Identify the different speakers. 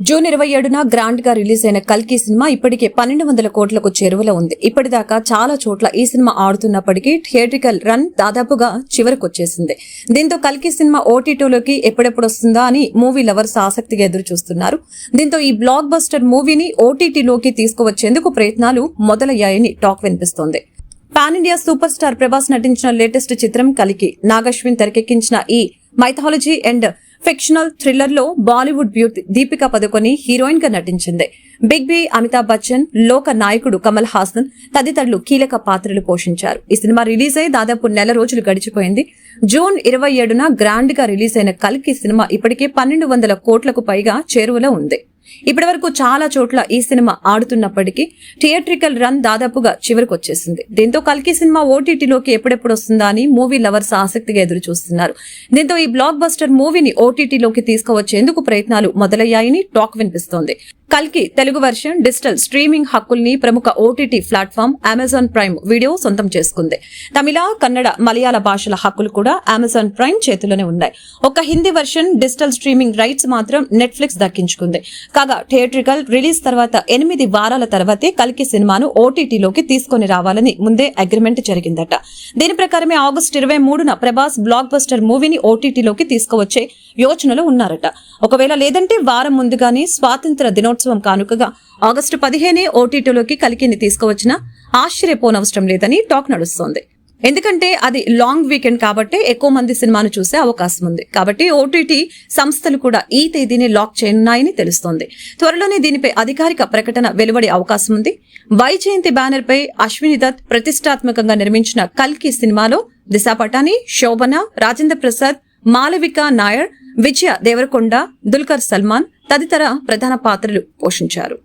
Speaker 1: June 27న grand గా release అయిన కల్కి సినిమా ఇప్పటికే 1200 కోట్లకు చేరువలో ఉంది. ఇప్పటిదాకా చాలా చోట్ల ఈ సినిమా ఆడుతున్నప్పటికీ థియేట్రికల్ రన్ దాదాపుగా చివరికొచ్చేసింది. దీంతో కల్కి సినిమా ఓటీటీలోకి ఎప్పుడెప్పుడు వస్తుందా అని మూవీ లవర్స్ ఆసక్తిగా ఎదురు చూస్తున్నారు. దీంతో ఈ బ్లాక్ బస్టర్ మూవీని ఓటీటీలోకి తీసుకువచ్చేందుకు ప్రయత్నాలు మొదలయ్యాయని టాక్ వినిపిస్తోంది. Pan India super star Prabhas నటించిన లేటెస్ట్ చిత్రం కల్కి. నాగశ్విన్ తెరకెక్కించిన ఈ మైథాలజీ అండ్ ఫిక్షనల్ థ్రిల్లర్ లో బాలీవుడ్ బ్యూటీ దీపికా పదుకొని హీరోయిన్ గా నటించింది. బిగ్ బి, అమితాబ్ బచ్చన్, లోక నాయకుడు కమల్ హాసన్ తదితరులు కీలక పాత్రలు పోషించారు. ఈ సినిమా రిలీజ్ అయి దాదాపు నెల రోజులు గడిచిపోయింది. జూన్ 27న గ్రాండ్ గా రిలీజ్ అయిన కల్కి సినిమా ఇప్పటికే 1200 కోట్లకు పైగా చేరువలో ఉంది. ఇప్పటి వరకు చాలా చోట్ల ఈ సినిమా ఆడుతున్నప్పటికీ థియేట్రికల్ రన్ దాదాపుగా చివరికొచ్చేసింది. దీంతో కల్కి సినిమా ఓటీటీలోకి ఎప్పుడెప్పుడు వస్తుందా అని మూవీ లవర్స్ ఆసక్తిగా ఎదురు చూస్తున్నారు. దీంతో ఈ బ్లాక్ బస్టర్ మూవీని ఓటీటీలోకి తీసుకువచ్చేందుకు ప్రయత్నాలు మొదలయ్యాయని టాక్ వినిపిస్తోంది. కల్కి తెలుగు వెర్షన్ డిజిటల్ స్ట్రీమింగ్ హక్కుల్ని ప్రముఖ OTT platform Amazon prime video సొంతం చేసుకుంది. తమిళ, కన్నడ, మలయాళ భాషల హక్కులు కూడా అమెజాన్ ప్రైమ్ చేతిలోనే ఉన్నాయి. ఒక Hindi version digital streaming rights మాత్రం నెట్ఫ్లిక్స్ దక్కించుకుంది. కాగా థియేట్రికల్ రిలీజ్ తర్వాత 8 వారాల తర్వాతే కల్కి సినిమాను ఓటీటీలోకి తీసుకుని రావాలని ముందే అగ్రిమెంట్ జరిగిందట. దీని ప్రకారమే ఆగస్టు 23న ప్రభాస్ బ్లాక్ బస్టర్ మూవీని ఓటీటీలోకి తీసుకువచ్చే యోచనలో ఉన్నారట. ఒకవేళ లేదంటే వారం ముందుగానే స్వాతంత్ర దినోత్సవం కానుకగా ఆగస్టు 15 ఓటీటీలోకి కల్కిని తీసుకువచ్చినా ఆశ్చర్యపోనవసరం లేదని టాక్ నడుస్తోంది. ఎందుకంటే అది లాంగ్ వీకెండ్ కాబట్టి ఎక్కువ మంది సినిమాను చూసే అవకాశం ఉంది. కాబట్టి ఓటీటీ సంస్థలు కూడా ఈ తేదీని లాక్ చేయనున్నాయని తెలుస్తోంది. త్వరలోనే దీనిపై అధికారిక ప్రకటన వెలువడే అవకాశం ఉంది. వైజయంతి బ్యానర్ పై అశ్విని దత్ ప్రతిష్టాత్మకంగా నిర్మించిన కల్కి సినిమాలో దిశా పటాని, శోభన, రాజేంద్ర ప్రసాద్, మాలవిక నాయర్, విజయ దేవరకొండ, దుల్కర్ సల్మాన్ తదితర ప్రధాన పాత్రలు పోషించారు.